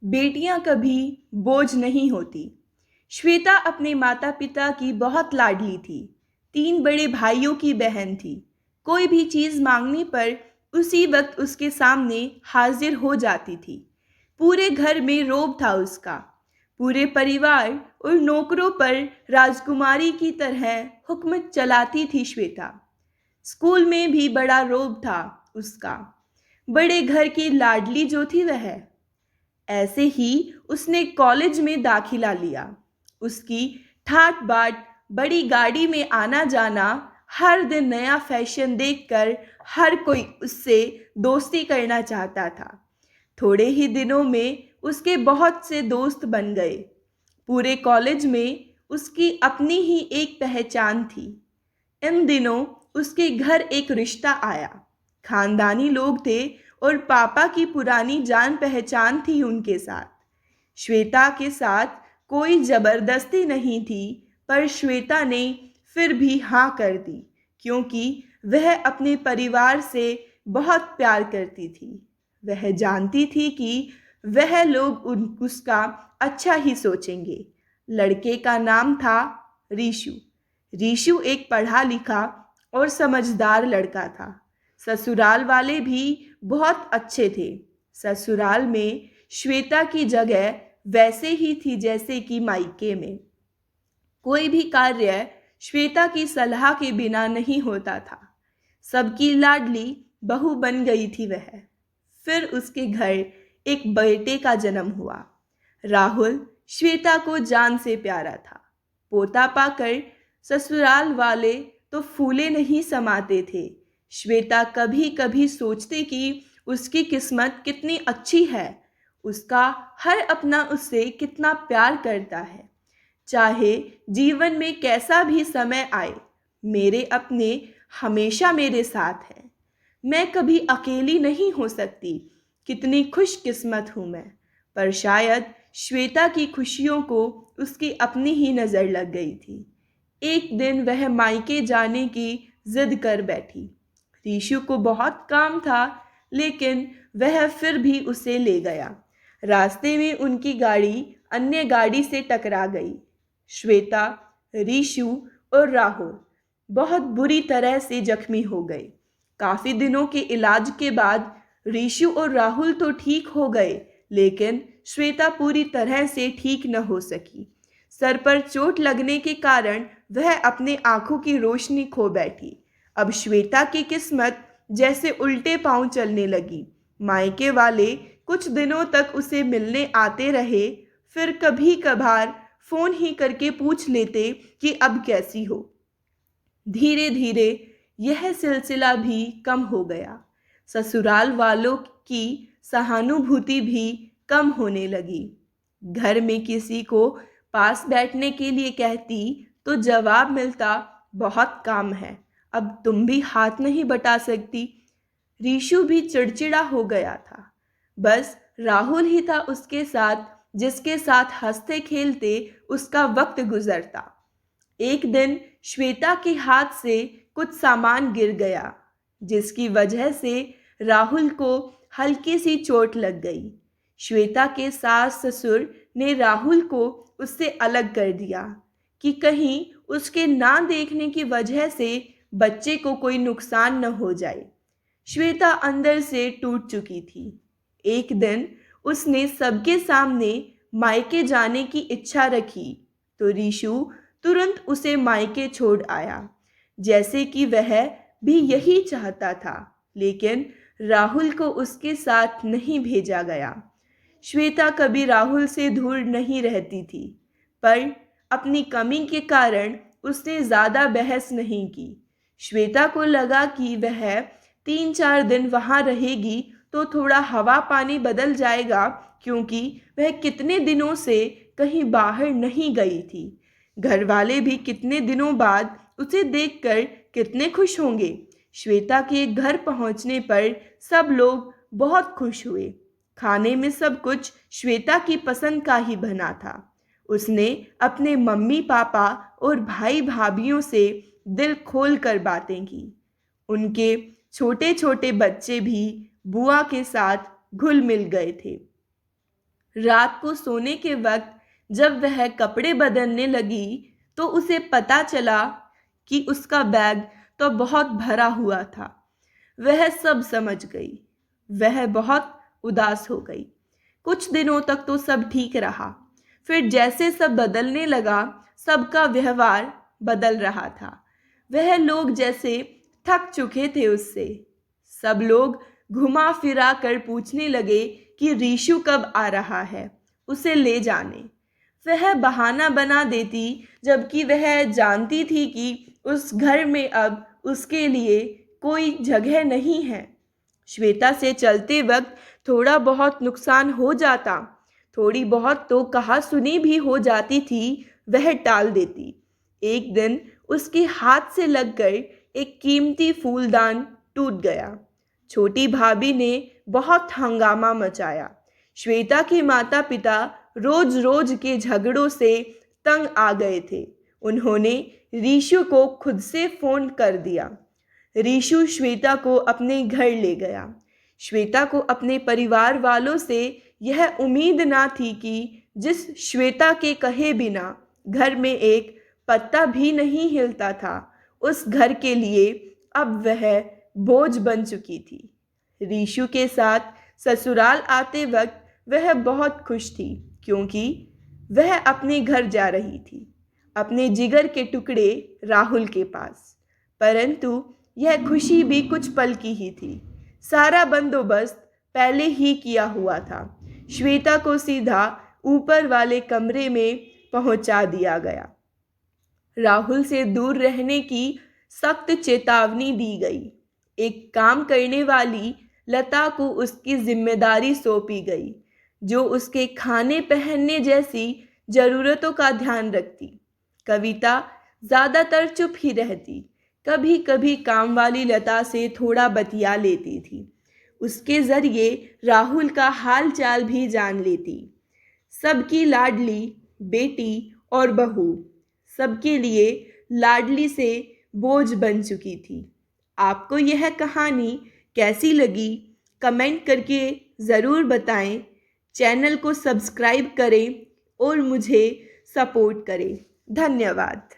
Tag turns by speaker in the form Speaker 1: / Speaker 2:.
Speaker 1: बेटियां कभी बोझ नहीं होती। श्वेता अपने माता पिता की बहुत लाडली थी। 3 बड़े भाइयों की बहन थी। कोई भी चीज मांगने पर उसी वक्त उसके सामने हाजिर हो जाती थी। पूरे घर में रोब था उसका। पूरे परिवार और नौकरों पर राजकुमारी की तरह हुक्म चलाती थी श्वेता। स्कूल में भी बड़ा रोब था उसका। बड़े घर की लाडली जो थी वह। ऐसे ही उसने कॉलेज में दाखिला लिया। उसकी ठाट बाट, बड़ी गाड़ी में आना जाना, हर दिन नया फैशन देखकर हर कोई उससे दोस्ती करना चाहता था। थोड़े ही दिनों में उसके बहुत से दोस्त बन गए। पूरे कॉलेज में उसकी अपनी ही एक पहचान थी। इन दिनों उसके घर एक रिश्ता आया। खानदानी लोग थे और पापा की पुरानी जान पहचान थी उनके साथ। श्वेता के साथ कोई जबरदस्ती नहीं थी, पर श्वेता ने फिर भी हाँ कर दी, क्योंकि वह अपने परिवार से बहुत प्यार करती थी। वह जानती थी कि वह लोग उसका अच्छा ही सोचेंगे। लड़के का नाम था रीशु। रीशु एक पढ़ा लिखा और समझदार लड़का था। ससुराल वाले भी बहुत अच्छे थे। ससुराल में श्वेता की जगह वैसे ही थी जैसे कि मायके में। कोई भी कार्य श्वेता की सलाह के बिना नहीं होता था। सबकी लाडली बहू बन गई थी वह। फिर उसके घर एक बेटे का जन्म हुआ। राहुल श्वेता को जान से प्यारा था। पोता पाकर ससुराल वाले तो फूले नहीं समाते थे। श्वेता कभी कभी सोचती कि उसकी किस्मत कितनी अच्छी है। उसका हर अपना उससे कितना प्यार करता है। चाहे जीवन में कैसा भी समय आए, मेरे अपने हमेशा मेरे साथ हैं। मैं कभी अकेली नहीं हो सकती। कितनी खुशकिस्मत हूँ मैं। पर शायद श्वेता की खुशियों को उसकी अपनी ही नज़र लग गई थी। एक दिन वह मायके जाने की जिद कर बैठी। रीशु को बहुत काम था, लेकिन वह फिर भी उसे ले गया। रास्ते में उनकी गाड़ी अन्य गाड़ी से टकरा गई। श्वेता, रीशु और राहुल बहुत बुरी तरह से जख्मी हो गए। काफी दिनों के इलाज के बाद रीशु और राहुल तो ठीक हो गए, लेकिन श्वेता पूरी तरह से ठीक न हो सकी। सर पर चोट लगने के कारण वह अपने आंखों की रोशनी खो बैठी। अब श्वेता की किस्मत जैसे उल्टे पांव चलने लगी। मायके वाले कुछ दिनों तक उसे मिलने आते रहे, फिर कभी कभार फोन ही करके पूछ लेते कि अब कैसी हो। धीरे धीरे यह सिलसिला भी कम हो गया। ससुराल वालों की सहानुभूति भी कम होने लगी। घर में किसी को पास बैठने के लिए कहती तो जवाब मिलता, बहुत काम है, अब तुम भी हाथ नहीं बटा सकती। रीशु भी चिड़चिड़ा हो गया था। बस राहुल ही था उसके साथ, जिसके साथ हंसते खेलते उसका वक्त गुजरता। एक दिन श्वेता के हाथ से कुछ सामान गिर गया, जिसकी वजह से राहुल को हल्की सी चोट लग गई। श्वेता के सास ससुर ने राहुल को उससे अलग कर दिया कि कहीं उसके ना देखने की वजह से बच्चे को कोई नुकसान न हो जाए। श्वेता अंदर से टूट चुकी थी। एक दिन उसने सबके सामने मायके जाने की इच्छा रखी, तो रीशु तुरंत उसे मायके छोड़ आया, जैसे कि वह भी यही चाहता था। लेकिन राहुल को उसके साथ नहीं भेजा गया। श्वेता कभी राहुल से दूर नहीं रहती थी, पर अपनी कमी के कारण उसने ज्यादा बहस नहीं की। श्वेता को लगा कि वह 3-4 दिन वहां रहेगी तो थोड़ा हवा पानी बदल जाएगा, क्योंकि वह कितने दिनों से कहीं बाहर नहीं गई थी। घर वाले भी कितने दिनों बाद उसे देखकर कितने खुश होंगे। श्वेता के घर पहुंचने पर सब लोग बहुत खुश हुए। खाने में सब कुछ श्वेता की पसंद का ही बना था। उसने अपने मम्मी पापा और भाई भाभीियों से दिल खोल कर बातें की। उनके छोटे छोटे बच्चे भी बुआ के साथ घुल मिल गए थे। रात को सोने के वक्त जब वह कपड़े बदलने लगी तो उसे पता चला कि उसका बैग तो बहुत भरा हुआ था। वह सब समझ गई। वह बहुत उदास हो गई। कुछ दिनों तक तो सब ठीक रहा। फिर जैसे सब बदलने लगा, सबका व्यवहार बदल रहा था। वह लोग जैसे थक चुके थे उससे। सब लोग घुमा फिरा कर पूछने लगे कि रीशु कब आ रहा है, उसे ले जाने। वह बहाना बना देती, जबकि वह जानती थी कि उस घर में अब उसके लिए कोई जगह नहीं है। श्वेता से चलते वक्त थोड़ा बहुत नुकसान हो जाता, थोड़ी बहुत तो कहा सुनी भी हो जाती थी, वह टाल देती। एक दिन उसके हाथ से लगकर एक कीमती फूलदान टूट गया। छोटी भाभी ने बहुत हंगामा मचाया। श्वेता के माता पिता रोज रोज के झगड़ों से तंग आ गए थे। उन्होंने रीशु को खुद से फोन कर दिया। रीशु श्वेता को अपने घर ले गया। श्वेता को अपने परिवार वालों से यह उम्मीद ना थी कि जिस श्वेता के कहे बिना घर में एक पत्ता भी नहीं हिलता था, उस घर के लिए अब वह बोझ बन चुकी थी। रीशु के साथ ससुराल आते वक्त वह बहुत खुश थी, क्योंकि वह अपने घर जा रही थी, अपने जिगर के टुकड़े राहुल के पास। परंतु यह खुशी भी कुछ पल की ही थी। सारा बंदोबस्त पहले ही किया हुआ था। श्वेता को सीधा ऊपर वाले कमरे में पहुंचा दिया गया। राहुल से दूर रहने की सख्त चेतावनी दी गई। एक काम करने वाली लता को उसकी जिम्मेदारी सौंपी गई, जो उसके खाने पहनने जैसी जरूरतों का ध्यान रखती। कविता ज़्यादातर चुप ही रहती, कभी कभी काम वाली लता से थोड़ा बतिया लेती थी। उसके जरिए राहुल का हाल चाल भी जान लेती। सबकी लाडली बेटी और बहू सबके लिए लाडली से बोझ बन चुकी थी। आपको यह कहानी कैसी लगी, कमेंट करके ज़रूर बताएं। चैनल को सब्सक्राइब करें और मुझे सपोर्ट करें। धन्यवाद।